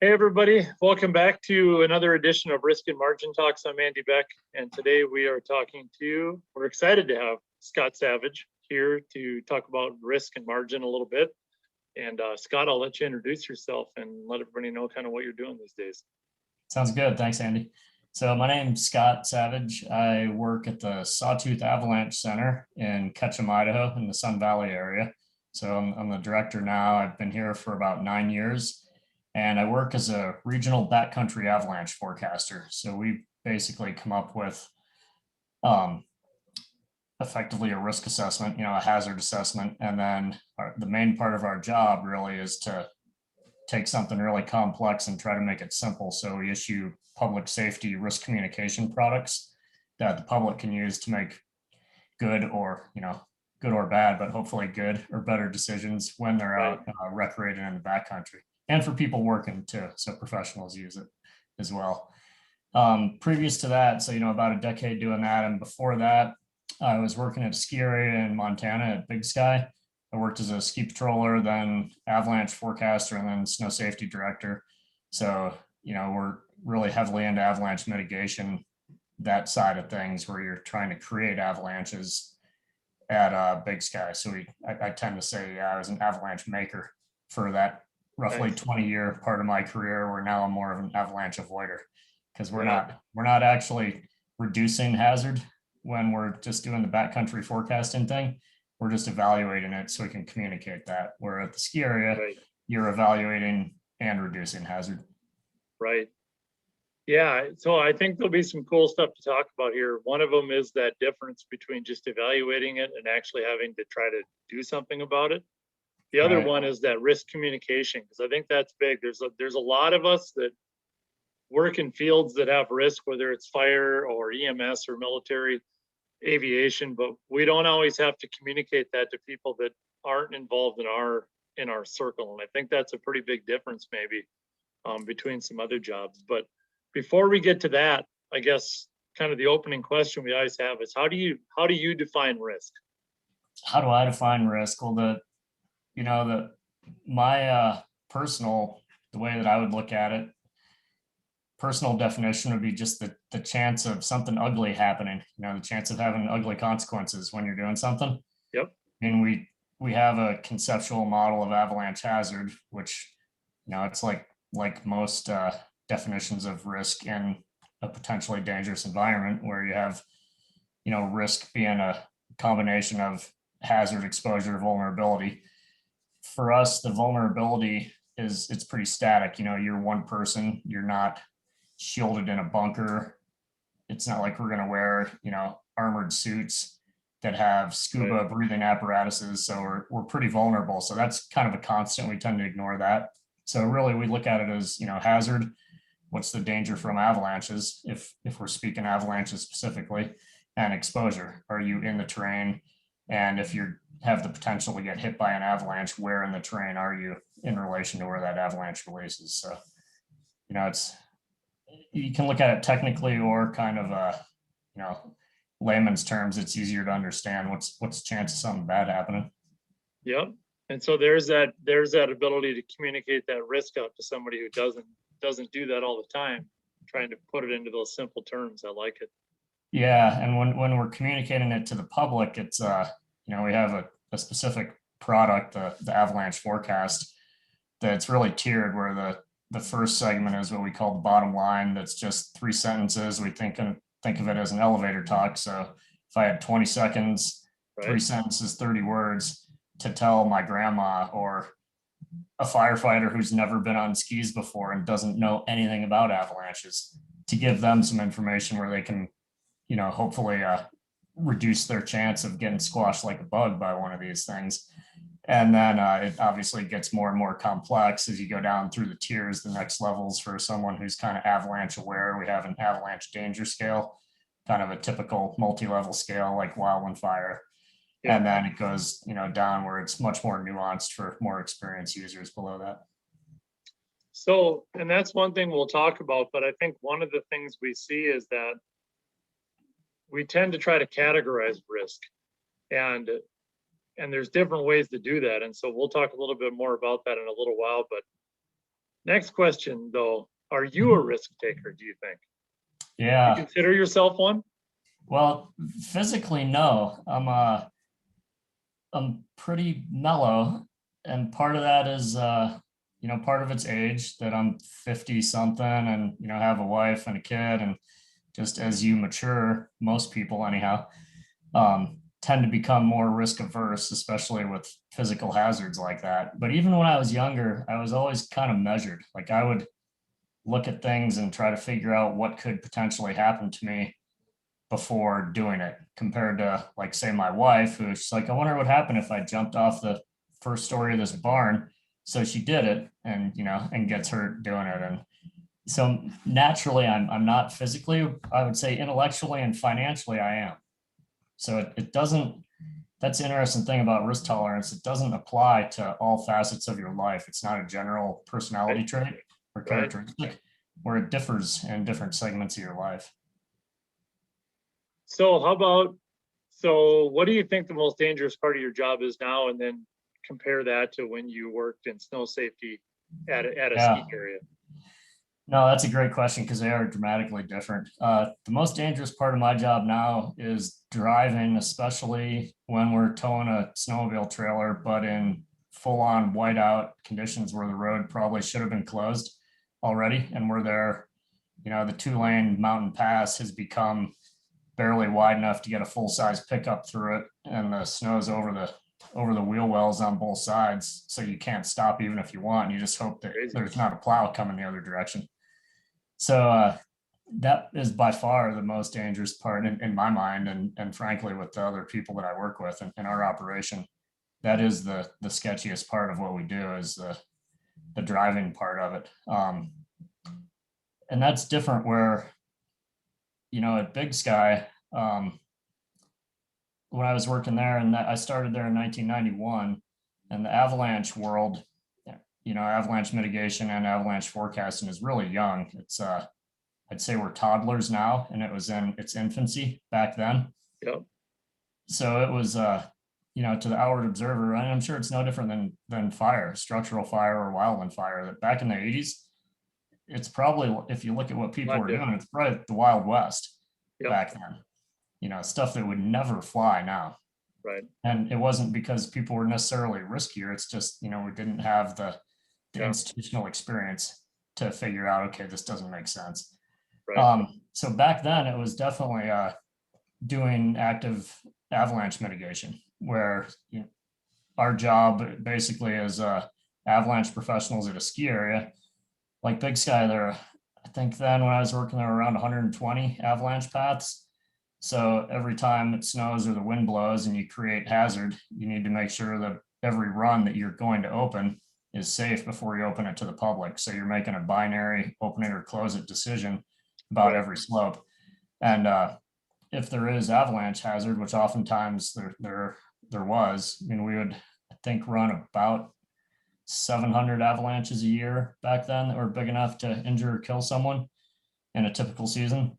Hey everybody, welcome back to another edition of Risk and Margin Talks. I'm Andy Beck, and today we're excited to have Scott Savage here to talk about risk and margin a little bit. And Scott, I'll let you introduce yourself and let everybody know kind of what you're doing these days. Sounds good. Thanks, Andy. So my name's Scott Savage. I work at the Sawtooth Avalanche Center in Ketchum, Idaho, in the Sun Valley area. So I'm the director now. I've been here for about 9 years. And I work as a regional backcountry avalanche forecaster. So we basically come up with effectively a risk assessment, a hazard assessment. And then the main part of our job really is to take something really complex and try to make it simple. So we issue public safety risk communication products that the public can use to make good or bad, but hopefully good or better decisions when they're out recreating in the backcountry. And for people working too, so professionals use it as well. Previous to that, so about a decade doing that, and before that, I was working at a ski area in Montana at Big Sky. I worked as a ski patroller, then avalanche forecaster, and then snow safety director. So we're really heavily into avalanche mitigation, that side of things, where you're trying to create avalanches at Big Sky. So I tend to say I was an avalanche maker for that roughly 20-year part of my career, where now I'm more of an avalanche avoider, because we're not actually reducing hazard when we're just doing the backcountry forecasting thing. We're just evaluating it so we can communicate that. Where at the ski area, you're evaluating and reducing hazard. Right. Yeah. So I think there'll be some cool stuff to talk about here. One of them is that difference between just evaluating it and actually having to try to do something about it. The other one is that risk communication, because I think that's big. There's a lot of us that work in fields that have risk, whether it's fire or EMS or military aviation, but we don't always have to communicate that to people that aren't involved in our circle. And I think that's a pretty big difference maybe between some other jobs. But before we get to that, I guess kind of the opening question we always have is how do you define risk? How do I define risk? Well, my personal, the way that I would look at it, personal definition would be just the chance of something ugly happening, the chance of having ugly consequences when you're doing something. Yep. And we have a conceptual model of avalanche hazard, which, it's like most definitions of risk in a potentially dangerous environment, where you have, risk being a combination of hazard, exposure, vulnerability. For us, the vulnerability it's pretty static. You're one person, you're not shielded in a bunker. It's not like we're going to wear, armored suits that have scuba breathing apparatuses. So we're pretty vulnerable. So that's kind of a constant. We tend to ignore that. So really we look at it as, hazard. What's the danger from avalanches? If we're speaking avalanches specifically, and exposure. Are you in the terrain? And if you have the potential to get hit by an avalanche, where in the terrain are you in relation to where that avalanche releases? So, you can look at it technically or kind of layman's terms. It's easier to understand what's the chance of something bad happening. Yep. And so there's that ability to communicate that risk out to somebody who doesn't do that all the time, trying to put it into those simple terms. I like it. Yeah, and when we're communicating it to the public, it's we have a specific product, the avalanche forecast, that's really tiered, where the first segment is what we call the bottom line. That's just 3 sentences. We think of it as an elevator talk. So if I had 20 seconds, 3 sentences, 30 words to tell my grandma or a firefighter who's never been on skis before and doesn't know anything about avalanches, to give them some information where they can hopefully reduce their chance of getting squashed like a bug by one of these things. And then it obviously gets more and more complex as you go down through the tiers. The next levels for someone who's kind of avalanche aware, we have an avalanche danger scale, kind of a typical multi-level scale like wildland fire. Yeah. And then it goes down where it's much more nuanced for more experienced users below that. So, and that's one thing we'll talk about, but I think one of the things we see is that we tend to try to categorize risk, and there's different ways to do that. And so we'll talk a little bit more about that in a little while, but Next question though, are you a risk taker, do you think? You Yeah. consider yourself one? Well, physically, no. I'm pretty mellow, and part of that is part of it's age, that I'm 50 something and have a wife and a kid, and just as you mature, most people anyhow, tend to become more risk averse, especially with physical hazards like that. But even when I was younger, I was always kind of measured. Like I would look at things and try to figure out what could potentially happen to me before doing it, compared to, like, say, my wife, who's like, I wonder what happened if I jumped off the first story of this barn. So she did it, and and gets hurt doing it. And so naturally, I'm not physically, I would say intellectually and financially I am. So it doesn't, that's the interesting thing about risk tolerance. It doesn't apply to all facets of your life. It's not a general personality trait or Right. characteristic, where it differs in different segments of your life. So how about, so what do you think the most dangerous part of your job is now? And then compare that to when you worked in snow safety at a Yeah. ski area. No, that's a great question, because they are dramatically different. The most dangerous part of my job now is driving, especially when we're towing a snowmobile trailer, but in full-on whiteout conditions where the road probably should have been closed already. And we're there, the 2-lane mountain pass has become barely wide enough to get a full-size pickup through it, and the snow's over the wheel wells on both sides, so you can't stop even if you want. You just hope that there's not a plow coming the other direction. So that is by far the most dangerous part in my mind, and frankly, with the other people that I work with in our operation, that is the sketchiest part of what we do, is the driving part of it. And that's different where, at Big Sky, when I was working there, and I started there in 1991, and the avalanche world, avalanche mitigation and avalanche forecasting is really young. It's I'd say we're toddlers now, and it was in its infancy back then. Yep. So it was to the outward observer, and I'm sure it's no different than fire, structural fire or wildland fire, that back in the 80s, it's probably, if you look at what people were doing, it's probably the Wild West. Yep. Back then, stuff that would never fly now. Right. And it wasn't because people were necessarily riskier. It's just, we didn't have the institutional experience to figure out, okay, this doesn't make sense. Right. So back then it was definitely doing active avalanche mitigation, where our job basically as avalanche professionals at a ski area like Big Sky, there, I think then when I was working there were around 120 avalanche paths. So every time it snows or the wind blows and you create hazard, you need to make sure that every run that you're going to open is safe before you open it to the public. So you're making a binary open it or close it decision about every slope. And if there is avalanche hazard, which oftentimes there was, we would, I think, run about 700 avalanches a year back then that were big enough to injure or kill someone in a typical season.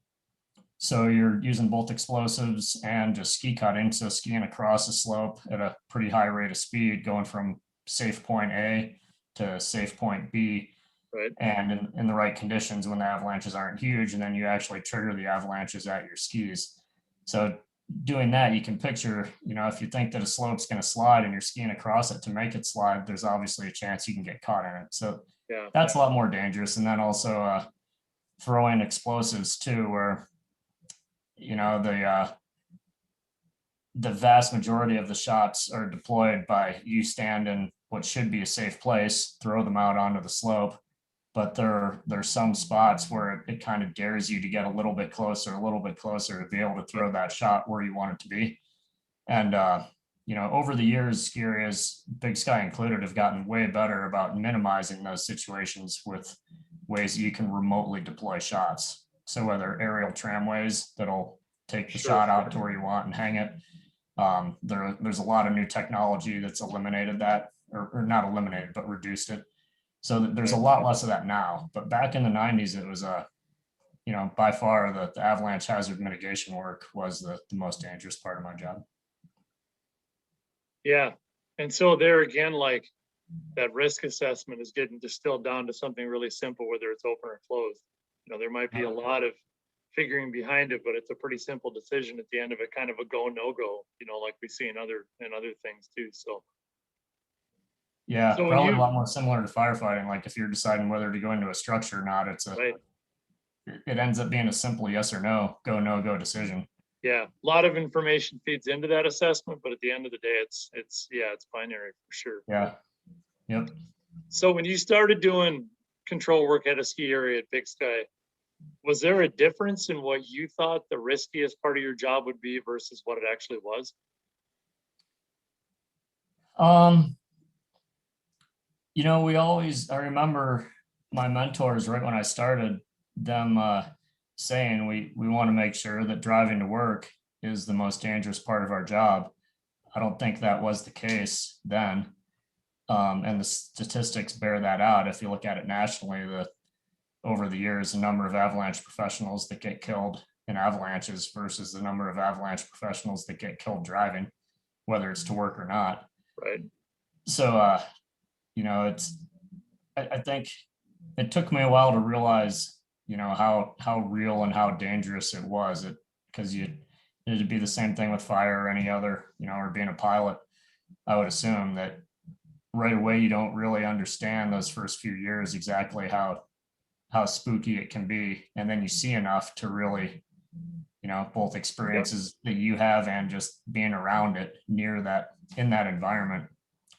So you're using both explosives and just ski cutting. So skiing across a slope at a pretty high rate of speed, going from safe point A to safe point B. Right. And in the right conditions when the avalanches aren't huge, and then you actually trigger the avalanches at your skis. So doing that, you can picture, if you think that a slope's going to slide and you're skiing across it to make it slide, there's obviously a chance you can get caught in it. So that's a lot more dangerous. And then also throwing explosives too, where the vast majority of the shots are deployed by you stand in what should be a safe place, throw them out onto the slope. But there's some spots where it kind of dares you to get a little bit closer to be able to throw that shot where you want it to be. And over the years, ski areas, Big Sky included, have gotten way better about minimizing those situations with ways you can remotely deploy shots. So whether aerial tramways that'll take the shot out to where you want and hang it. There's a lot of new technology that's eliminated that, or not eliminated, but reduced it. So there's a lot less of that now. But back in the 90s, it was by far the avalanche hazard mitigation work was the most dangerous part of my job. Yeah. And so there again, like that risk assessment is getting distilled down to something really simple, whether it's open or closed. There might be a lot of figuring behind it, but it's a pretty simple decision at the end of it, kind of a go, no go, like we see in other things too. So. Yeah, So when probably a you, lot more similar to firefighting. Like if you're deciding whether to go into a structure or not, right, it ends up being a simple yes or no go decision. yeah, a lot of information feeds into that assessment, but at the end of the day, it's binary for sure. Yeah. Yep. So when you started doing control work at a ski area at Big Sky, was there a difference in what you thought the riskiest part of your job would be versus what it actually was? I remember my mentors right when I started, them saying we want to make sure that driving to work is the most dangerous part of our job. I don't think that was the case then. And the statistics bear that out. If you look at it nationally, over the years, the number of avalanche professionals that get killed in avalanches versus the number of avalanche professionals that get killed driving, whether it's to work or not. Right. So, I think it took me a while to realize, how real and how dangerous it was. Because it'd be the same thing with fire or any other, or being a pilot. I would assume that right away you don't really understand those first few years exactly how spooky it can be, and then you see enough to really, both experiences that you have and just being around it near that in that environment,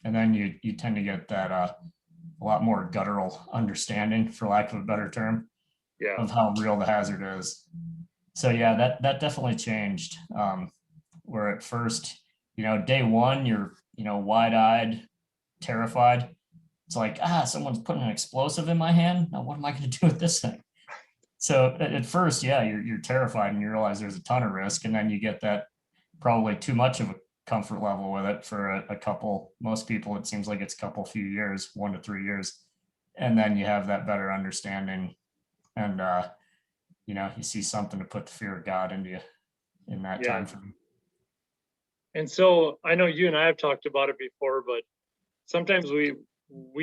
and then you tend to get that a lot more guttural understanding, for lack of a better term, of how real the hazard is. So yeah, that definitely changed. Where at first, day one, you're wide-eyed, terrified. It's like, someone's putting an explosive in my hand. Now what am I going to do with this thing? So at first, yeah, you're terrified and you realize there's a ton of risk, and then you get that probably too much of a comfort level with it for a couple. Most people, it seems like it's a few years, 1 to 3 years, and then you have that better understanding, and you see something to put the fear of God into you in that time frame. And so I know you and I have talked about it before, but sometimes we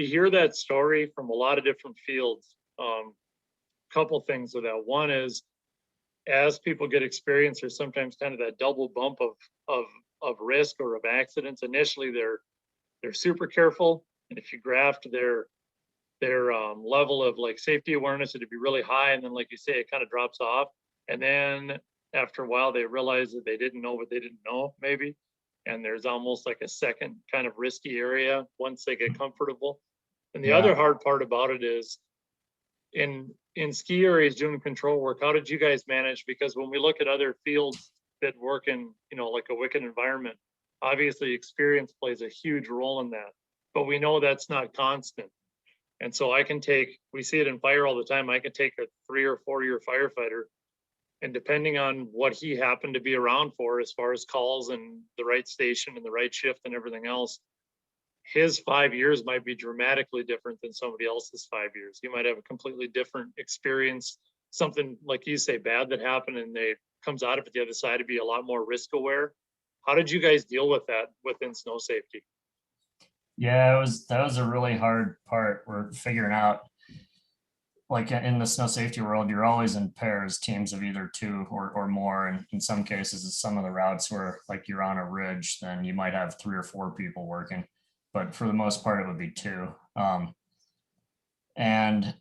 hear that story from a lot of different fields. Couple things with that. One is, as people get experience, there's sometimes kind of that double bump of risk or of accidents. Initially, they're super careful, and if you graft their level of like safety awareness, it'd be really high, and then like you say, it kind of drops off, and then after a while, they realize that they didn't know what they didn't know, maybe, and there's almost like a second kind of risky area once they get comfortable. And the other hard part about it is, in ski areas doing control work, how did you guys manage? Because when we look at other fields that work in, like a wicked environment, obviously experience plays a huge role in that, but we know that's not constant. And so we see it in fire all the time. I can take a 3 or 4 year firefighter, and depending on what he happened to be around for, as far as calls and the right station and the right shift and everything else, his 5 years might be dramatically different than somebody else's 5 years. He might have a completely different experience, something like you say, bad that happened, and they comes out of it the other side to be a lot more risk aware. How did you guys deal with that within snow safety? Yeah, that was a really hard part. We're figuring out, like in the snow safety world, you're always in pairs, teams of either 2 or more. And in some cases, some of the routes where like you're on a ridge, then you might have 3 or 4 people working. But for the most part, it would be 2. And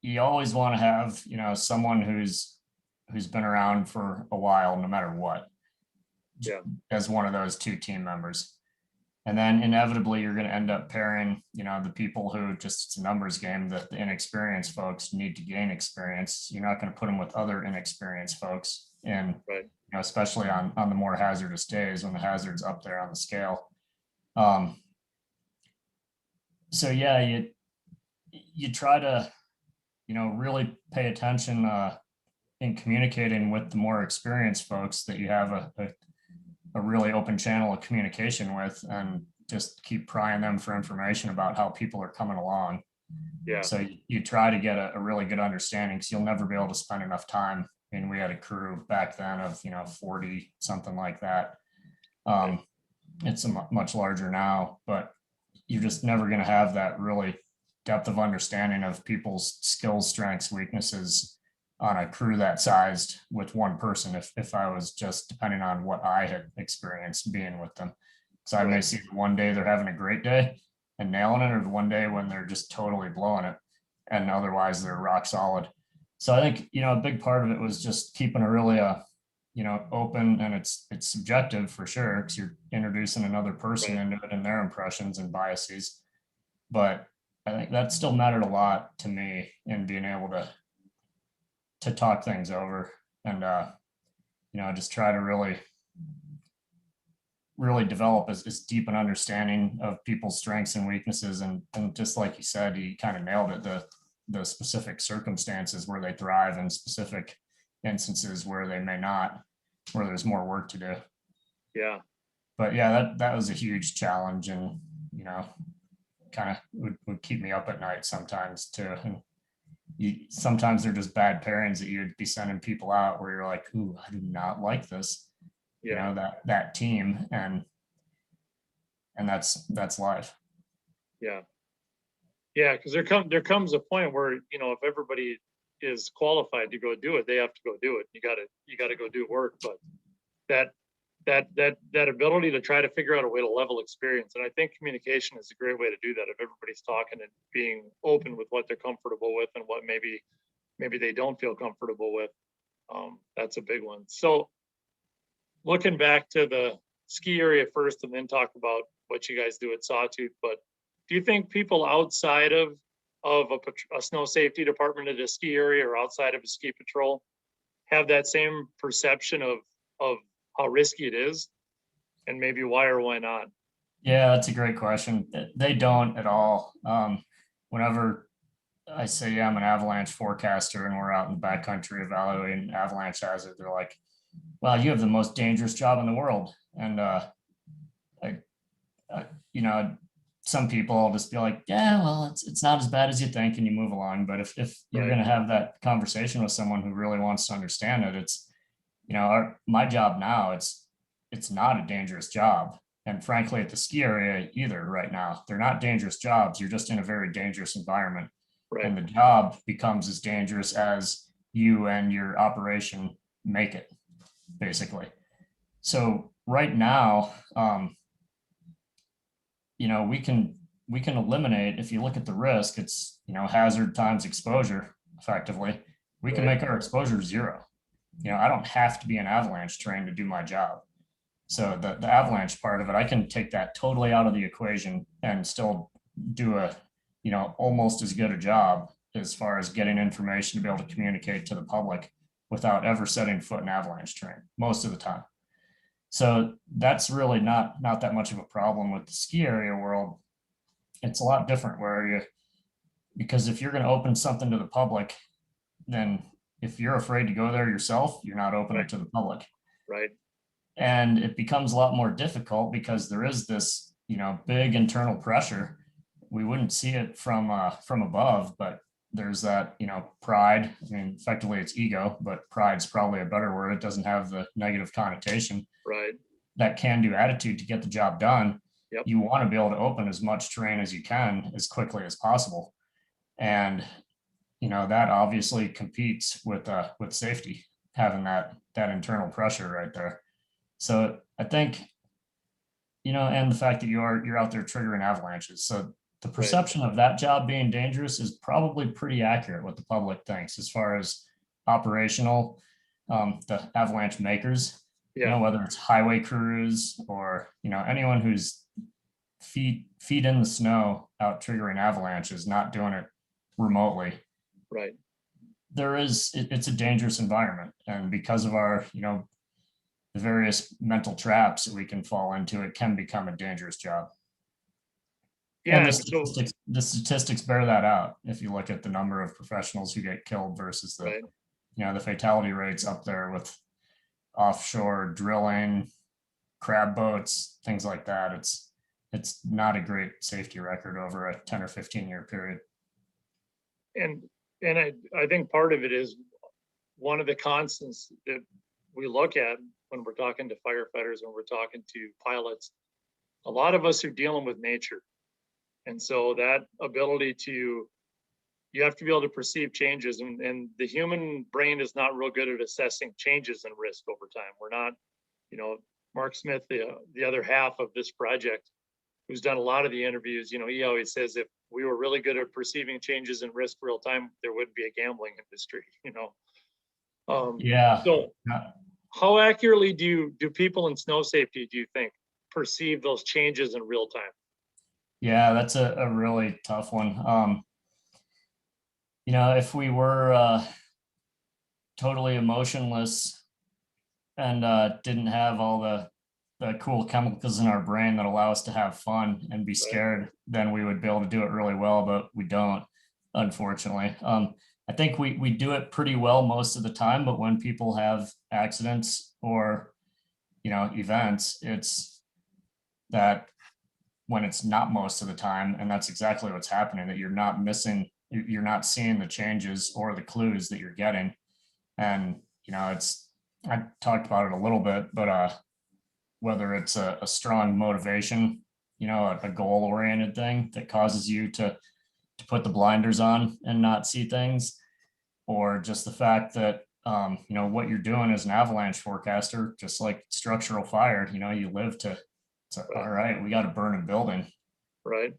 you always want to have, someone who's been around for a while, no matter what, as one of those 2 team members. And then inevitably you're going to end up pairing, the people who just, it's a numbers game, that the inexperienced folks need to gain experience. You're not going to put them with other inexperienced folks, and especially on the more hazardous days when the hazard's up there on the scale. So yeah, you try to, really pay attention in communicating with the more experienced folks that you have a really open channel of communication with, and just keep prying them for information about how people are coming along. Yeah. So you try to get a really good understanding, because you'll never be able to spend enough time. I mean, we had a crew back then of 40, something like that. It's much larger now, but you're just never going to have that really depth of understanding of people's skills, strengths, weaknesses on a crew that sized with one person if I was just depending on what I had experienced being with them. So I may see one day they're having a great day and nailing it, or the one day when they're just totally blowing it, and otherwise they're rock solid. So I think, a big part of it was just keeping a really open, and it's subjective for sure, because you're introducing another person into it and their impressions and biases. But I think that still mattered a lot to me in being able to talk things over and just try to really develop as deep an understanding of people's strengths and weaknesses. And just like you said, you kind of nailed it, the specific circumstances where they thrive and specific instances where they may not, where there's more work to do. Yeah. But yeah, that was a huge challenge, and kind of would keep me up at night sometimes too. And sometimes they're just bad pairings that you'd be sending people out where you're like, ooh, I do not like this. That team, and that's life. Yeah, because there comes a point where, if everybody is qualified to go do it, they have to go do it. You gotta go do work. But that ability to try to figure out a way to level experience, and I think communication is a great way to do that. If everybody's talking and being open with what they're comfortable with and what maybe they don't feel comfortable with, that's a big one. So looking back to the ski area first, and then talk about what you guys do at Sawtooth. But do you think people outside of a snow safety department at a ski area or outside of a ski patrol have that same perception of how risky it is, and maybe why or why not? Yeah, that's a great question. They don't at all. Whenever I say, yeah, I'm an avalanche forecaster and we're out in the backcountry evaluating avalanche hazard, they're like, wow, you have the most dangerous job in the world. And some people will just be like, yeah, well, it's not as bad as you think, and you move along. But if you're going to have that conversation with someone who really wants to understand it, it's, my job now, it's not a dangerous job. And frankly, at the ski area either right now, they're not dangerous jobs. You're just in a very dangerous environment. And the job becomes as dangerous as you and your operation make it, basically. So right now, we can eliminate, if you look at the risk, it's, hazard times exposure effectively. We can make our exposure zero. I don't have to be an avalanche trained to do my job. So the avalanche part of it, I can take that totally out of the equation and still do a, almost as good a job as far as getting information to be able to communicate to the public without ever setting foot in avalanche terrain most of the time. So that's really not that much of a problem with the ski area world. It's a lot different because if you're going to open something to the public, then if you're afraid to go there yourself, you're not opening it to the public. Right. And it becomes a lot more difficult because there is this, big internal pressure. We wouldn't see it from above, but there's that, pride. I mean, effectively it's ego, but pride's probably a better word. It doesn't have the negative connotation. Right. That can-do attitude to get the job done. Yep. You want to be able to open as much terrain as you can as quickly as possible. And, that obviously competes with safety, having that internal pressure right there. So I think, and the fact that you're out there triggering avalanches. So the perception of that job being dangerous is probably pretty accurate what the public thinks as far as operational, the avalanche makers, whether it's highway crews or, anyone who's feet in the snow out triggering avalanches, not doing it remotely. Right. It's a dangerous environment. And because of our, the various mental traps that we can fall into, it can become a dangerous job. Yeah, and the statistics bear that out. If you look at the number of professionals who get killed versus the fatality rates up there with offshore drilling, crab boats, things like that. It's not a great safety record over a 10 or 15 year period. And I think part of it is one of the constants that we look at when we're talking to firefighters, when we're talking to pilots. A lot of us are dealing with nature. And so that ability to, you have to be able to perceive changes, and the human brain is not real good at assessing changes in risk over time. We're not, you know, Mark Smith, the other half of this project, who's done a lot of the interviews, you know, he always says if we were really good at perceiving changes in risk real time, there wouldn't be a gambling industry, you know. Yeah. So how accurately do people in snow safety, do you think, perceive those changes in real time? Yeah, that's a really tough one. You know, if we were totally emotionless and didn't have all the cool chemicals in our brain that allow us to have fun and be scared, then we would be able to do it really well, but we don't, unfortunately. I think we do it pretty well most of the time, but when people have accidents or, you know, events, it's that when it's not most of the time, and that's exactly what's happening, that you're not missing, you're not seeing the changes or the clues that you're getting. And, you know, I talked about it a little bit, but whether it's a strong motivation, you know, a goal oriented thing that causes you to put the blinders on and not see things, or just the fact that, you know, what you're doing as an avalanche forecaster, just like structural fire, you know, you live to all right, we got to burn a building. Right.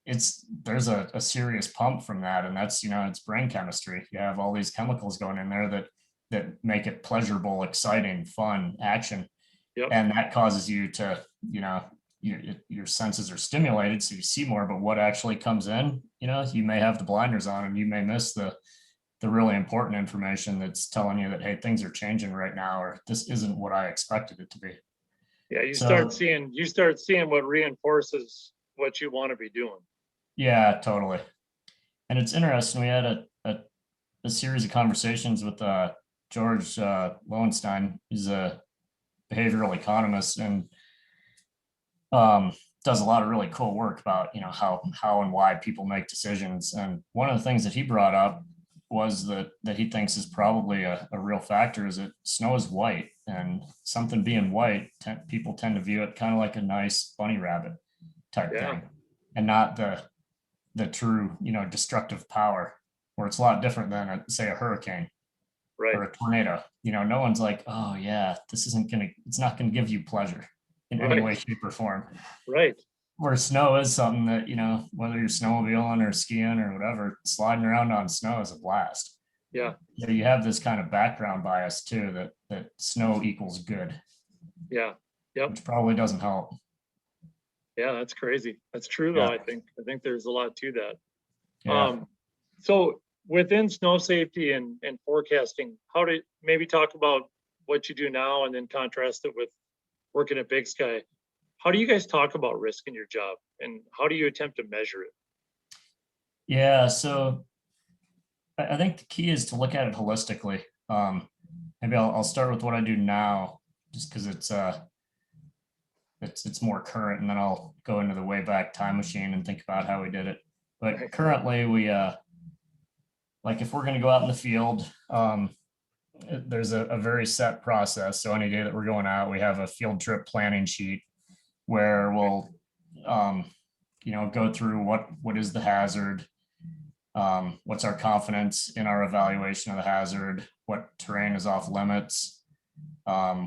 There's a serious pump from that. And that's, you know, it's brain chemistry. You have all these chemicals going in there that make it pleasurable, exciting, fun, action. Yep. And that causes you to, you know, your senses are stimulated, so you see more, but what actually comes in, you know, you may have the blinders on and you may miss the really important information that's telling you that, hey, things are changing right now, or this isn't what I expected it to be. Yeah, you start seeing what reinforces what you want to be doing. Yeah, totally. And it's interesting. We had a series of conversations with George Lowenstein. He's a behavioral economist and does a lot of really cool work about, you know, how and why people make decisions. And one of the things that he brought up was that he thinks is probably a real factor is that snow is white, and something being white, people tend to view it kind of like a nice bunny rabbit type thing, and not the true, you know, destructive power, where it's a lot different than say a hurricane or a tornado. You know, no one's like, oh yeah, it's not gonna give you pleasure in any way, shape, or form. Right. Where snow is something that, you know, whether you're snowmobiling or skiing or whatever, sliding around on snow is a blast. Yeah. So you have this kind of background bias too, that snow equals good. Yeah. Yep. Which probably doesn't help. Yeah, that's crazy. That's true though. I think there's a lot to that. Yeah. So within snow safety and forecasting, maybe talk about what you do now and then contrast it with working at Big Sky. How do you guys talk about risk in your job, and how do you attempt to measure it? Yeah, so I think the key is to look at it holistically. Maybe I'll start with what I do now, just because it's more current, and then I'll go into the way back time machine and think about how we did it. But currently, we like if we're going to go out in the field, there's a very set process. So any day that we're going out, we have a field trip planning sheet where we'll you know, go through what is the hazard, what's our confidence in our evaluation of the hazard, what terrain is off limits,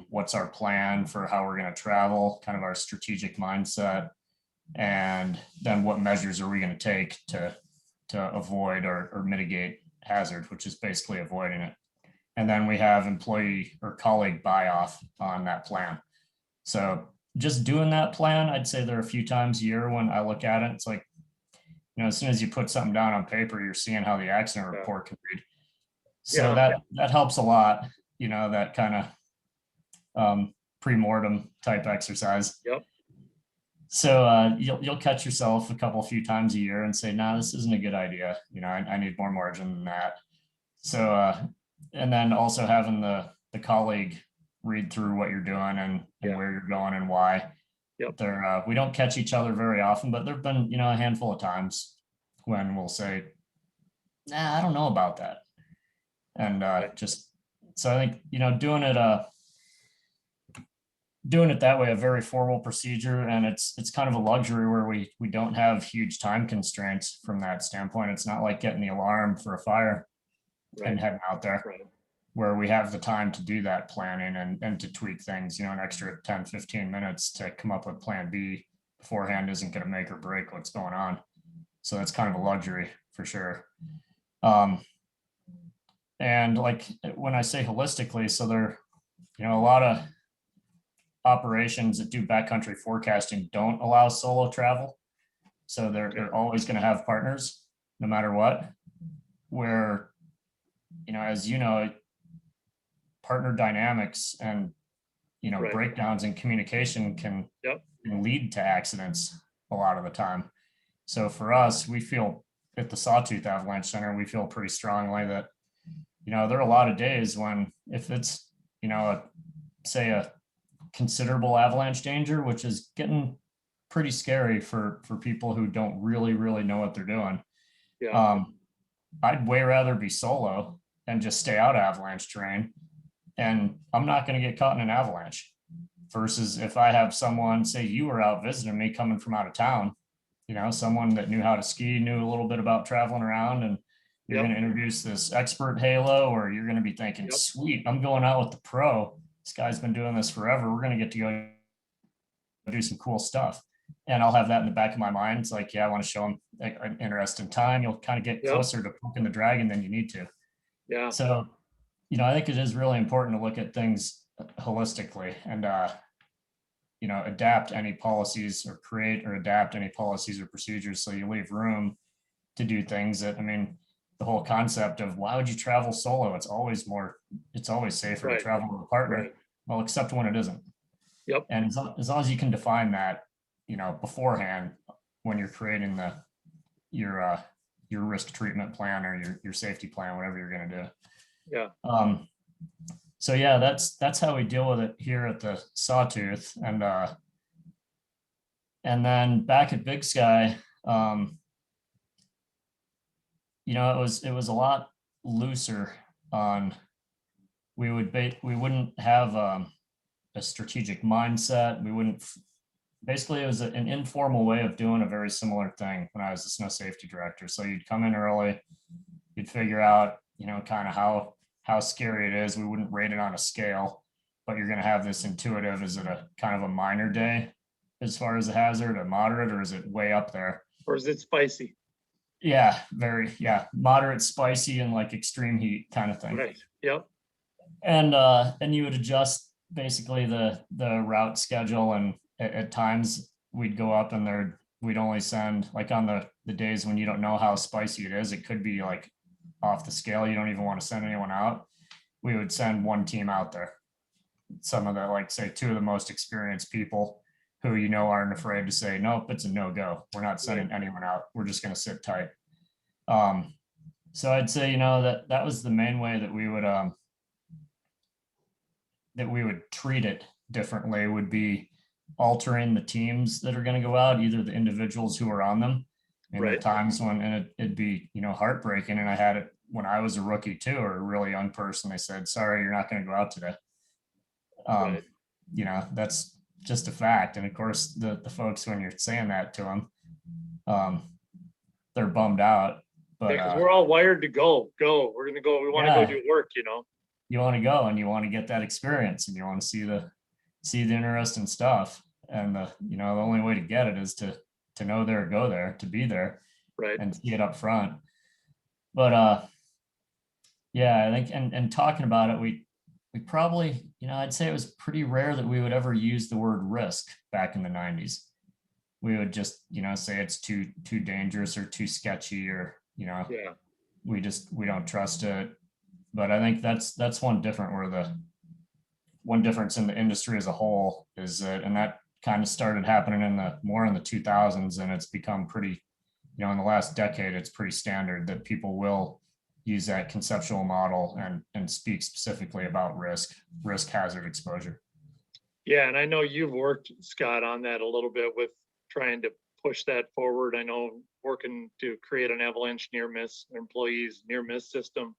what's our plan for how we're going to travel, kind of our strategic mindset, and then what measures are we going to take to avoid or mitigate hazard, which is basically avoiding it. And then we have employee or colleague buy-off on that plan. So just doing that plan, I'd say there are a few times a year when I look at it, it's like, you know, as soon as you put something down on paper, you're seeing how the accident report can read. So that helps a lot, you know, that kind of pre-mortem type exercise. Yep. So you'll catch yourself a few times a year and say, nah, this isn't a good idea. You know, I need more margin than that. So, and then also having the colleague read through what you're doing and where you're going and why. Yep. We don't catch each other very often, but there've been, you know, a handful of times when we'll say, nah, I don't know about that. And so I think, you know, doing it doing it that way, a very formal procedure, and it's kind of a luxury where we don't have huge time constraints from that standpoint. It's not like getting the alarm for a fire and Right, heading out there, right. where we have the time to do that planning and to tweak things, an extra 10, 15 minutes to come up with plan B beforehand isn't going to make or break what's going on. So that's kind of a luxury for sure. And like when I say holistically, so there, a lot of operations that do backcountry forecasting don't allow solo travel. So they're always going to have partners no matter what, where, as partner dynamics and, Right. breakdowns in communication can lead to accidents a lot of the time. So for us, we feel at the Sawtooth Avalanche Center, we feel pretty strongly that, there are a lot of days when if it's, say a considerable avalanche danger, which is getting pretty scary for people who don't really know what they're doing. Yeah, I'd way rather be solo and just stay out of avalanche terrain, and I'm not going to get caught in an avalanche. Versus if I have someone, say you were out visiting me coming from out of town, someone that knew how to ski, knew a little bit about traveling around, and you're going to introduce this expert halo, or you're going to be thinking, sweet, I'm going out with the pro. This guy's been doing this forever. We're going to get to go do some cool stuff. And I'll have that in the back of my mind. It's like, yeah, I want to show him an interesting time. You'll kind of get closer to poking the dragon than you need to. yeah. So, I think it is really important to look at things holistically and, adapt any policies or create or adapt any policies or procedures. So you leave room to do things that, the whole concept of why would you travel solo? It's always safer to travel with a partner. Right. Well, except when it isn't. Yep. And as long as you can define that, beforehand when you're creating your risk treatment plan or your safety plan, whatever you're going to do. Yeah. So yeah, that's how we deal with it here at the Sawtooth, and then back at Big Sky, it was a lot looser on. We wouldn't have a strategic mindset. We wouldn't. Basically, it was an informal way of doing a very similar thing when I was the snow safety director. So you'd come in early, you'd figure out, kind of how scary it is. We wouldn't rate it on a scale, but you're going to have this intuitive. Is it a kind of a minor day as far as a hazard, a moderate, or is it way up there? Or is it spicy? Yeah, moderate, spicy, and like extreme heat kind of thing. Right. Yep. And you would adjust basically the route schedule, and at times we'd go up and we'd only send, like on the days when you don't know how spicy it is, it could be like off the scale, you don't even want to send anyone out, we would send one team out there. Some of the, like say, two of the most experienced people who aren't afraid to say, nope, it's a no-go. We're not sending anyone out. We're just going to sit tight. So I'd say, that was the main way that we would treat it differently, would be altering the teams that are going to go out, either the individuals who are on them. And at times when, and it'd be, heartbreaking. And I had it when I was a rookie too, or a really young person. They said, sorry, you're not going to go out today. That's just a fact. And of course, the folks, when you're saying that to them, they're bummed out. But because we're all wired to go. We're going to go. We want to go do work, You want to go and you want to get that experience, and you want to see the interesting stuff. And the only way to get it is to know there, go there, to be there, right, and see it up front. But I think and talking about it, we probably, I'd say it was pretty rare that we would ever use the word risk back in the 90s. We would just, say it's too dangerous or too sketchy, or, we don't trust it. But I think that's one difference in the industry as a whole is that, and that kind of started happening more in the 2000s, and it's become pretty, in the last decade, it's pretty standard that people will use that conceptual model and speak specifically about risk hazard exposure. Yeah, and I know you've worked, Scott, on that a little bit with trying to push that forward. I know working to create an avalanche near miss employees near miss system.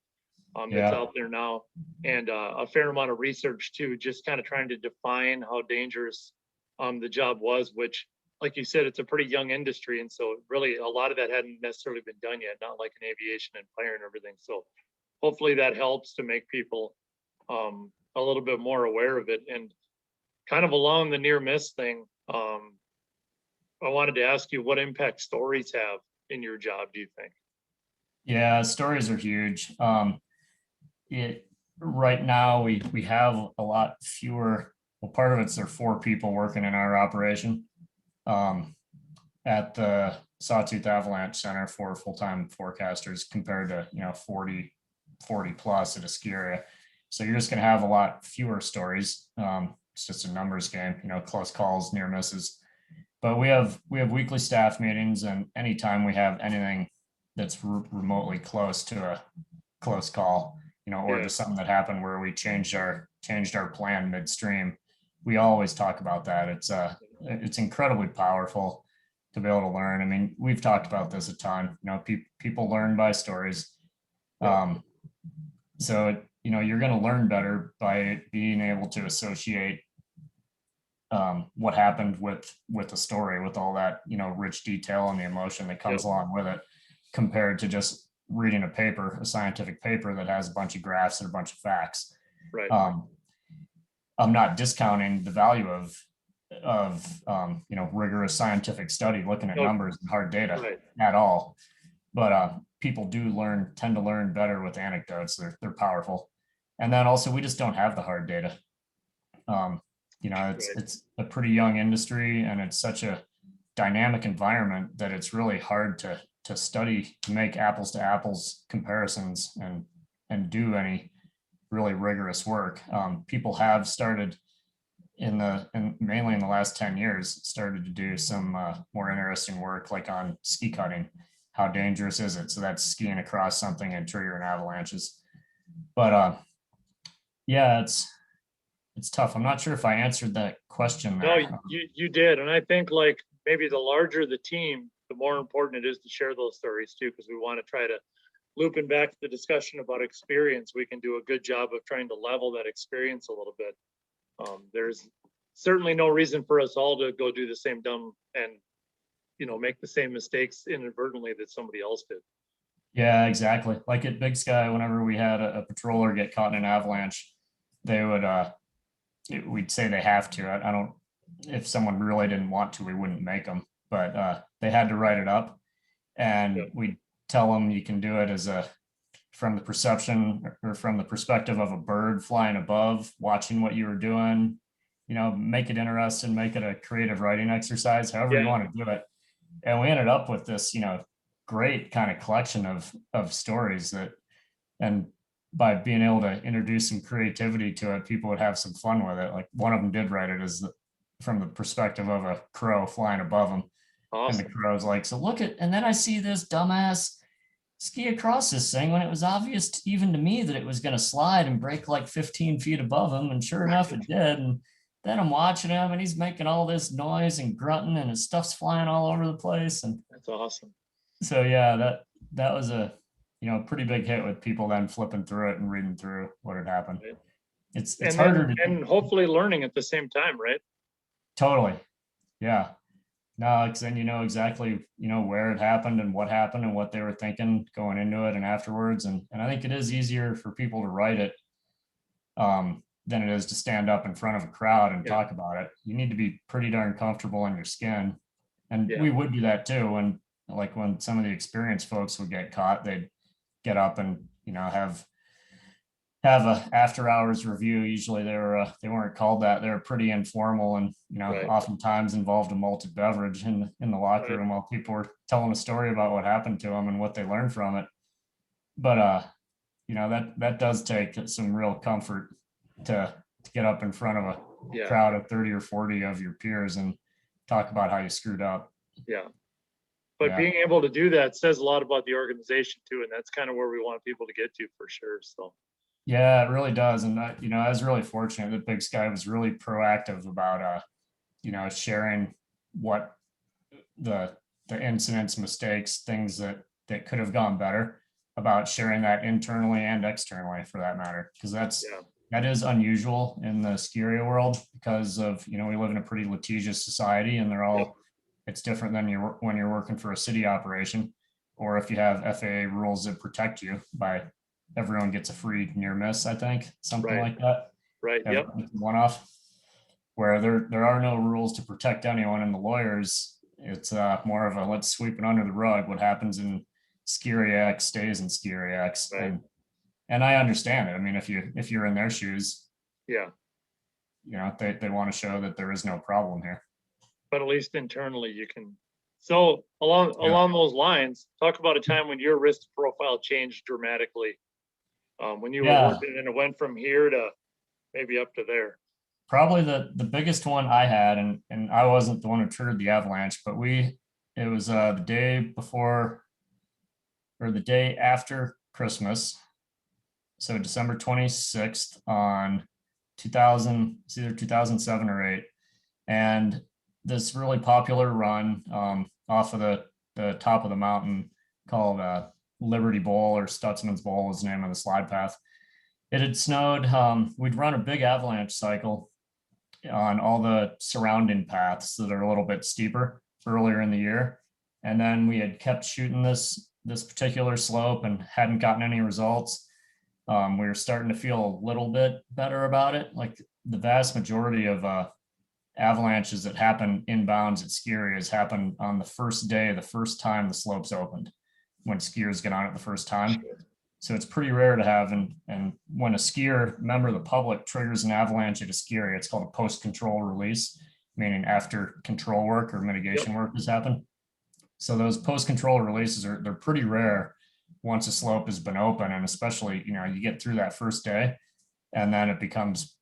that's Yeah. out there now, and a fair amount of research too, just kind of trying to define how dangerous the job was, which, like you said, it's a pretty young industry, and so really a lot of that hadn't necessarily been done yet, not like in aviation and fire and everything. So hopefully that helps to make people a little bit more aware of it. And kind of along the near miss thing, I wanted to ask you what impact stories have in your job, do you think? Yeah, stories are huge. It right now we have a lot fewer. Well, part of it's there are 4 people working in our operation. Um, at the Sawtooth Avalanche Center, 4 full-time forecasters compared to 40 plus at a ski area. So you're just going to have a lot fewer stories. It's just a numbers game, close calls, near misses. But we have weekly staff meetings, and anytime we have anything that's remotely close to a close call, or Yeah, just something that happened where we changed our plan midstream, we always talk about that. It's incredibly powerful to be able to learn. I mean, we've talked about this a ton. People learn by stories. yeah, So you're going to learn better by being able to associate what happened with the story, with all that rich detail and the emotion that yeah, comes along with it, compared to just reading a scientific paper that has a bunch of graphs and a bunch of facts. right. um, I'm not discounting the value of rigorous scientific study, looking at No, numbers and hard data right. at all, but people tend to learn better with anecdotes. They're powerful. And then also we just don't have the hard data. um, Right. it's a pretty young industry, and it's such a dynamic environment that it's really hard to study, to make apples to apples comparisons and do any really rigorous work. People have started mainly in the last 10 years, started to do some more interesting work, like on ski cutting. How dangerous is it? So that's skiing across something and triggering avalanches. But yeah, it's tough. I'm not sure if I answered that question No, there. you did. And I think like maybe the larger the team, the more important it is to share those stories too, because we want to try to looping back to the discussion about experience, we can do a good job of trying to level that experience a little bit. There's certainly no reason for us all to go do the same dumb and make the same mistakes inadvertently that somebody else did. Yeah, exactly. Like at Big Sky, whenever we had a patroller get caught in an avalanche, they would we'd say they have to. I don't, if someone really didn't want to, we wouldn't make them, but they had to write it up, Yeah, and we tell them you can do it as from the perception or from the perspective of a bird flying above, watching what you were doing. Make it interesting, make it a creative writing exercise, however you yeah, want to do it. And we ended up with this, great kind of collection of stories that, and by being able to introduce some creativity to it, people would have some fun with it. Like one of them did write it from the perspective of a crow flying above them. And the awesome. crow's like, so look at, and then I see this dumbass ski across this thing when it was obvious even to me that it was going to slide and break like 15 feet above him. And sure enough, it did. And then I'm watching him, and he's making all this noise and grunting, and his stuff's flying all over the place. And That's awesome. so, yeah, that was a, pretty big hit with people then flipping through it and reading through what had happened. Right. It's And harder then to do. and hopefully learning at the same time, right? Totally. Yeah. No, because then exactly, where it happened and what they were thinking going into it and afterwards. And I think it is easier for people to write it than it is to stand up in front of a crowd and Yeah, talk about it. You need to be pretty darn comfortable in your skin. And yeah, we would do that too. When some of the experienced folks would get caught, they'd get up and, have a after hours review. Usually they weren't called that. They were pretty informal, and right, oftentimes involved a malted beverage in the locker right. room while people were telling a story about what happened to them and what they learned from it. But that does take some real comfort to get up in front of a Yeah, crowd of 30 or 40 of your peers and talk about how you screwed up. yeah. But Yeah. being able to do that says a lot about the organization too, and that's kind of where we want people to get to for sure. So Yeah, it really does. And I was really fortunate that Big Sky was really proactive about sharing what the incidents, mistakes, things that could have gone better. about sharing that internally and externally for that matter, because Yeah, that is unusual in the ski area world because of, you know, we live in a pretty litigious society and they're yep, all, it's different than when you're working for a city operation, or if you have FAA rules that protect you by everyone gets a free near miss, I think, something right, like that. right, yep, One off, where there are no rules to protect anyone, and the lawyers, it's more of a let's sweep it under the rug. What happens in ski area X stays in ski area X, right, and I understand it. I mean, if you're in their shoes, yeah. you know, they want to show that there is no problem here. But at least internally you can. So Yeah. along those lines, talk about a time when your risk profile changed dramatically. When you were Yeah, working and it went from here to maybe up to there. probably the biggest one I had, and I wasn't the one who triggered the avalanche, but it was the day before or the day after Christmas. So December 26th on 2000, it's either 2007 or 8. And this really popular run off of the top of the mountain called Liberty Bowl, or Stutzman's Bowl was the name of the slide path. It had snowed. We'd run a big avalanche cycle on all the surrounding paths that are a little bit steeper earlier in the year. And then we had kept shooting this particular slope and hadn't gotten any results. We were starting to feel a little bit better about it. Like the vast majority of avalanches that happen inbounds at ski areas happen on the first day, the first time the slopes opened, when skiers get on it the first time. So it's pretty rare to have. And when a skier, member of the public, triggers an avalanche at a ski area, it's called a post-control release, meaning after control work or mitigation work has happened. So those post-control releases they're pretty rare once a slope has been open, and especially, you know, you get through that first day and then it becomes,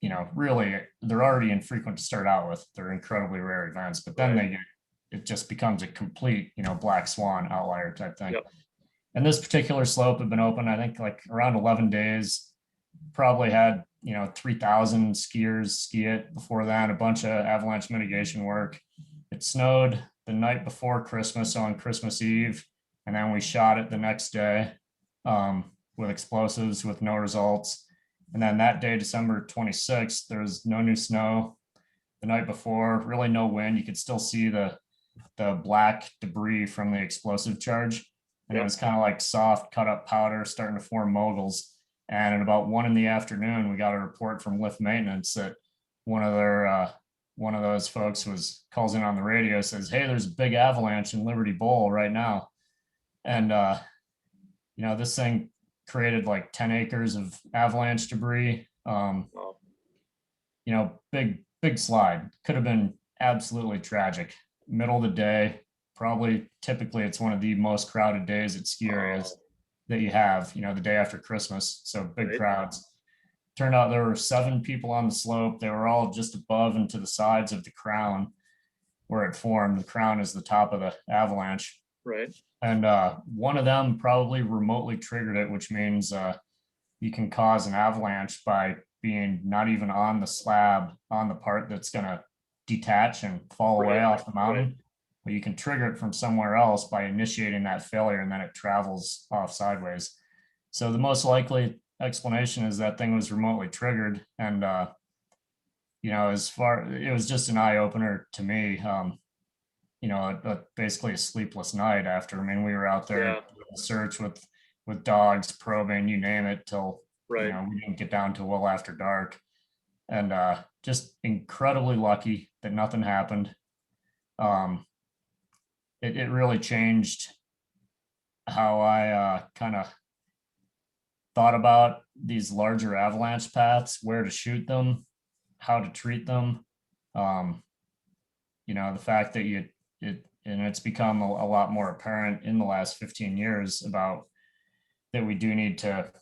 you know, really, they're already infrequent to start out with. They're incredibly rare events, but then it just becomes a complete, you know, black swan outlier type thing. Yep. And this particular slope had been open, I think, like around 11 days, probably had, you know, 3,000 skiers ski it before that, a bunch of avalanche mitigation work. It snowed the night before Christmas, on Christmas Eve, and then we shot it the next day with explosives with no results. And then that day, December 26th, there was no new snow. The night before, really no wind. You could still see the black debris from the explosive charge. And it was kind of like soft cut up powder starting to form moguls. And at about 1 PM, we got a report from lift maintenance that one of those folks calls in on the radio, says, "Hey, there's a big avalanche in Liberty Bowl right now." And you know, this thing created like 10 acres of avalanche debris. Wow. You know, big slide. Could have been absolutely tragic. Middle of the day, probably typically it's one of the most crowded days at ski areas that you have, you know, the day after Christmas. So big crowds. Turned out there were 7 people on the slope. They were all just above and to the sides of the crown where it formed. The crown is the top of the avalanche. Right. And one of them probably remotely triggered it, which means you can cause an avalanche by being not even on the slab, on the part that's going to detach and fall away off the mountain. But you can trigger it from somewhere else by initiating that failure, and then it travels off sideways. So the most likely explanation is that thing was remotely triggered. And you know, it was just an eye opener to me. You know, basically a sleepless night after. I mean, we were out there search with dogs, probing, you name it, till you know, we didn't get down to well after dark. And just incredibly lucky that nothing happened. It really changed how I kind of thought about these larger avalanche paths, where to shoot them, how to treat them. You know, the fact that it's become a lot more apparent in the last 15 years about that we do need to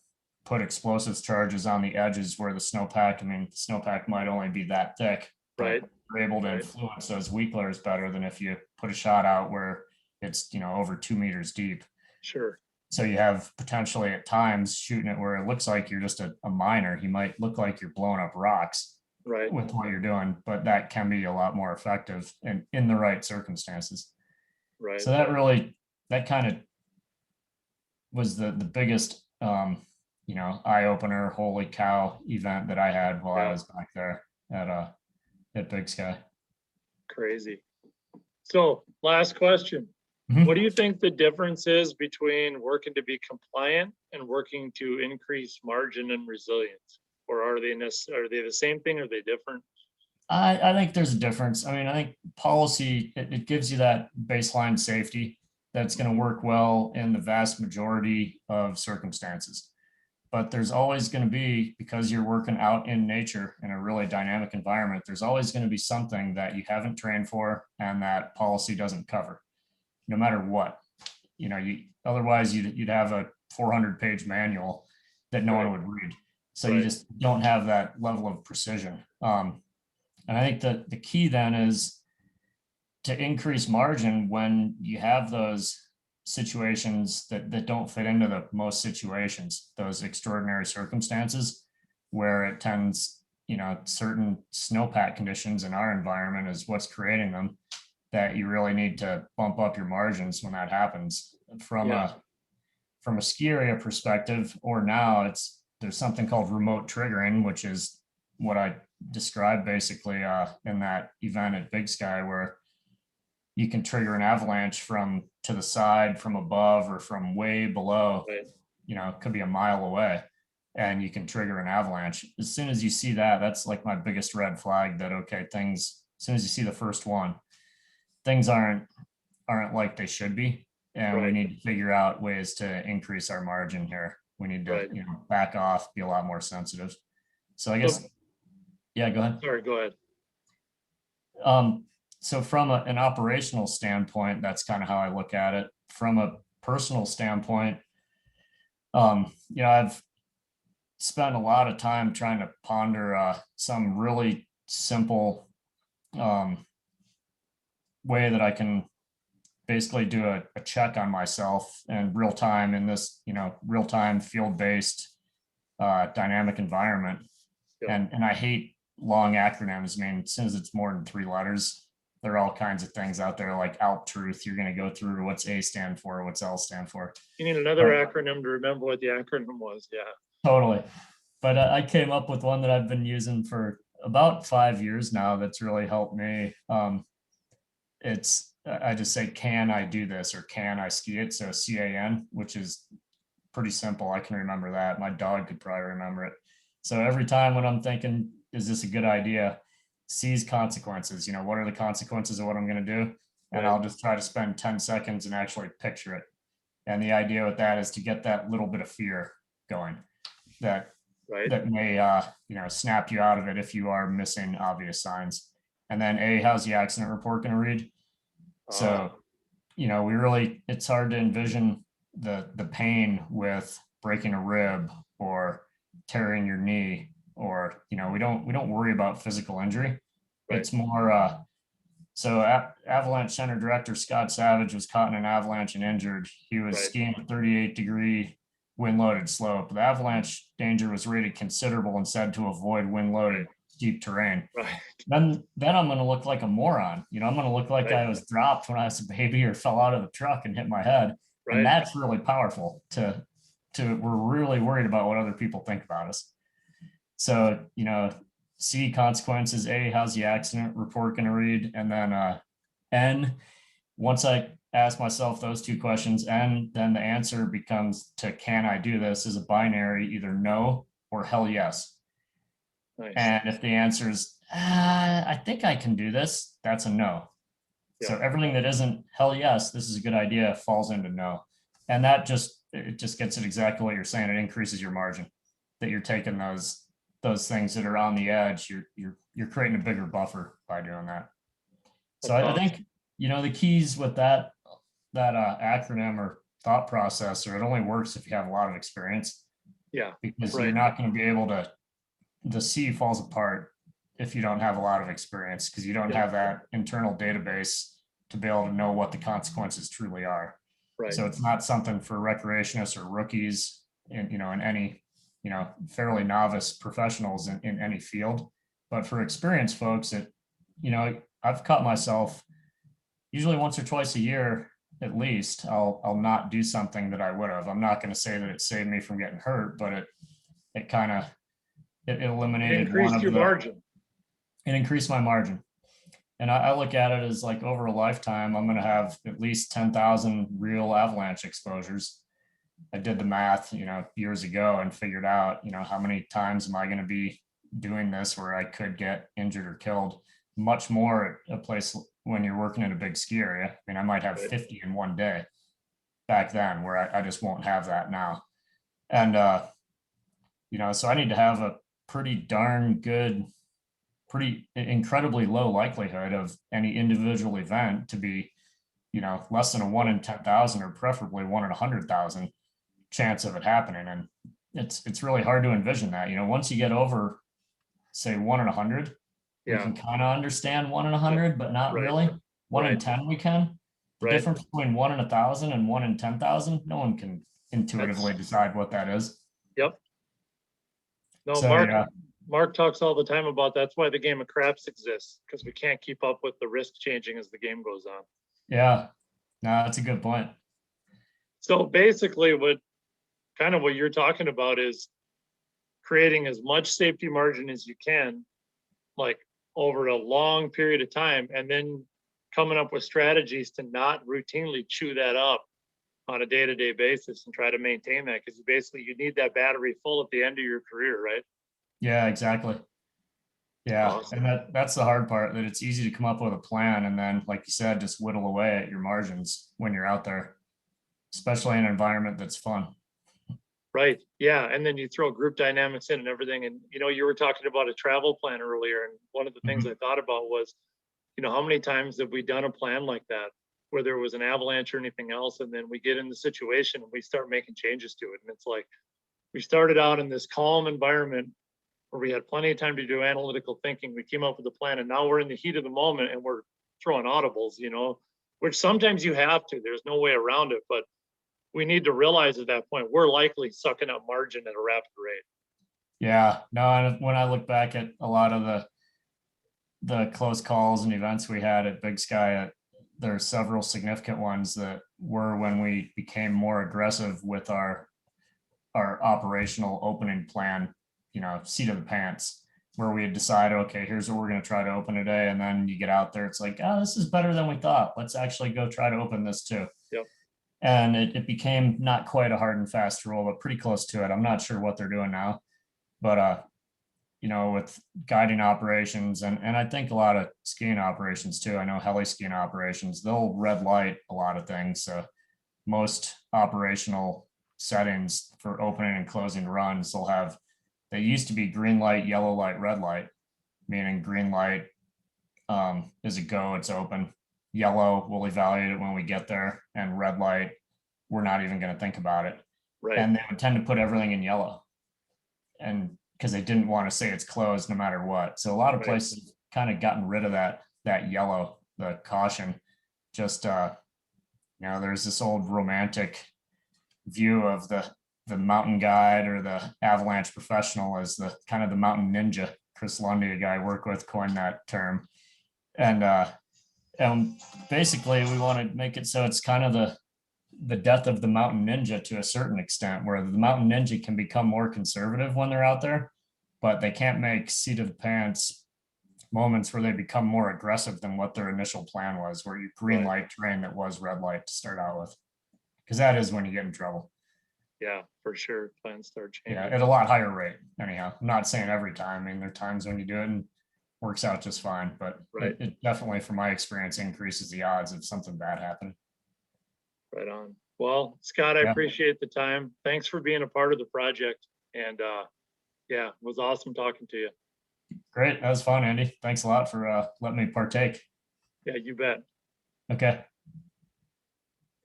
put explosives charges on the edges where the snowpack, I mean, the snowpack might only be that thick, but we're able to influence those weak layers better than if you put a shot out where it's, you know, over 2 meters deep. Sure. So you have potentially at times shooting it where it looks like you're just a miner. You might look like you're blowing up rocks with what you're doing, but that can be a lot more effective and in the right circumstances. So that kind of was the biggest, eye opener, holy cow event that I had while I Yeah. was back there at Big Sky. Crazy. So last question. Mhm. What do you think the difference is between working to be compliant and working to increase margin and resilience? Or are they the same thing? Are they different? I think there's a difference. I mean, I think policy, it gives you that baseline safety that's going to work well in the vast majority of circumstances. But there's always going to be, because you're working out in nature in a really dynamic environment, there's always going to be something that you haven't trained for and that policy doesn't cover, no matter what. Otherwise you'd have a 400-page manual that no one would read. So you just don't have that level of precision. And I think that the key then is to increase margin when you have those situations that don't fit into the most situations, those extraordinary circumstances where it tends, certain snowpack conditions in our environment is what's creating them, that you really need to bump up your margins when that happens. From a ski area perspective, or now there's something called remote triggering, which is what I described basically in that event at Big Sky, where you can trigger an avalanche from to the side, from above, or from way below. It could be a mile away, and you can trigger an avalanche. As soon as you see that, that's like my biggest red flag, that okay, things, as soon as you see the first one, things aren't like they should be, and we need to figure out ways to increase our margin here. We need to back off, be a lot more sensitive. So I guess, yeah, go ahead. Sorry, go ahead. So from an operational standpoint, that's kind of how I look at it. From a personal standpoint, I've spent a lot of time trying to ponder some really simple way that I can basically do a check on myself in real time in this, real time field-based dynamic environment. And I hate long acronyms. I mean, as soon as it's more than 3 letters, there are all kinds of things out there like ALP truth. You're going to go through what's A stand for, what's L stand for. You need another acronym to remember what the acronym was. Yeah, totally. But I came up with one that I've been using for about 5 years now. That's really helped me. I just say, can I do this, or can I ski it? So CAN, which is pretty simple. I can remember that. My dog could probably remember it. So every time when I'm thinking, is this a good idea? C's consequences, what are the consequences of what I'm going to do? And I'll just try to spend 10 seconds and actually picture it. And the idea with that is to get that little bit of fear going that may, snap you out of it if you are missing obvious signs. And then A, how's the accident report going to read? So, it's hard to envision the pain with breaking a rib or tearing your knee, or we don't worry about physical injury. It's more Avalanche Center director Scott Savage was caught in an avalanche and injured. He was skiing a 38-degree wind loaded slope. The avalanche danger was rated considerable and said to avoid wind loaded steep terrain. Then I'm going to look like a moron. I'm going to look like I was dropped when I was a baby or fell out of the truck and hit my head. And that's really powerful we're really worried about what other people think about us. So, C, consequences. A, how's the accident report going to read? And then N, once I ask myself those 2 questions, and then the answer becomes to can I do this, is a binary, either no or hell yes. And if the answer is I think I can do this, that's a no. So everything that isn't hell yes, this is a good idea, falls into no. And that just gets it exactly what you're saying. It increases your margin, that you're taking those things that are on the edge. You're creating a bigger buffer by doing that. So I think, the keys with that acronym or thought process, or it only works if you have a lot of experience. Because you're not going to be able to, the C falls apart if you don't have a lot of experience, because you don't have that internal database to be able to know what the consequences truly are. So it's not something for recreationists or rookies in any, fairly novice professionals in any field. But for experienced folks, I've caught myself usually once or twice a year at least I'll not do something that I would have. I'm not going to say that it saved me from getting hurt, but it kind of it It eliminated one increased of your margin. it increased my margin. And I look at it as like over a lifetime, I'm going to have at least 10,000 real avalanche exposures. I did the math, years ago and figured out, how many times am I going to be doing this where I could get injured or killed. Much more at a place when you're working in a big ski area. I mean, I might have Right. 50 in one day back then, where I just won't have that now. And, so I need to have a pretty darn good, pretty incredibly low likelihood of any individual event to be, less than a 1 in 10,000 or preferably 1 in 100,000 chance of it happening. And it's really hard to envision that. Once you get over, say, 1 in 100, we Yeah. can kind of understand 1 in 100, but not Right. really. 1 in Right. 10 we can. The Right. difference between 1 in 1,000 and 1 in 10,000, no one can intuitively decide what that is. Yep. No, So Mark talks all the time about that's why the game of craps exists, because we can't keep up with the risk changing as the game goes on. yeah, no, that's a good point. So basically what you're talking about is creating as much safety margin as you can, like over a long period of time, and then coming up with strategies to not routinely chew that up on a day-to-day basis and try to maintain that, because you need that battery full at the end of your career, right? Yeah, exactly. Yeah, Awesome. and that's the hard part, that it's easy to come up with a plan and then, like you said, just whittle away at your margins when you're out there, especially in an environment that's fun. Right. Yeah. And then you throw group dynamics in and everything. And, you were talking about a travel plan earlier. And one of the things I thought about was, how many times have we done a plan like that, where there was an avalanche or anything else? And then we get in the situation and we start making changes to it. And it's like, we started out in this calm environment where we had plenty of time to do analytical thinking. We came up with a plan, and now we're in the heat of the moment and we're throwing audibles, which sometimes you have to, there's no way around it. But we need to realize at that point, we're likely sucking up margin at a rapid rate. Yeah, no, and when I look back at a lot of the close calls and events we had at Big Sky, there are several significant ones that were when we became more aggressive with our operational opening plan, seat of the pants, where we had decided, okay, here's what we're going to try to open today. And then you get out there, it's like, oh, this is better than we thought. Let's actually go try to open this too. Yep. And it became not quite a hard and fast rule, but pretty close to it. I'm not sure what they're doing now, but with guiding operations and I think a lot of skiing operations too. I know heli skiing operations, they'll red light a lot of things. So most operational settings for opening and closing runs, they used to be green light, yellow light, red light, meaning green light is a go, it's open. Yellow, we'll evaluate it when we get there, and red light, we're not even going to think about it. Right. And they would tend to put everything in yellow, and because they didn't want to say it's closed no matter what. So a lot of places kind of gotten rid of that yellow, the caution. Just there's this old romantic view of the mountain guide or the avalanche professional as the kind of the mountain ninja. Chris Lundy, a guy I work with, coined that term. And basically we want to make it so it's kind of the death of the mountain ninja to a certain extent, where the mountain ninja can become more conservative when they're out there, but they can't make seat of the pants moments where they become more aggressive than what their initial plan was, where you green light terrain that was red light to start out with, because that is when you get in trouble. Yeah, for sure. Plans start changing. Yeah, at a lot higher rate. Anyhow, I'm not saying every time. I mean, there are times when you do it and works out just fine, but it definitely, from my experience, increases the odds of something bad happening. Right on. Well, Scott, I appreciate the time. Thanks for being a part of the project. And it was awesome talking to you. Great. That was fun, Andy. Thanks a lot for letting me partake. Yeah, you bet. Okay.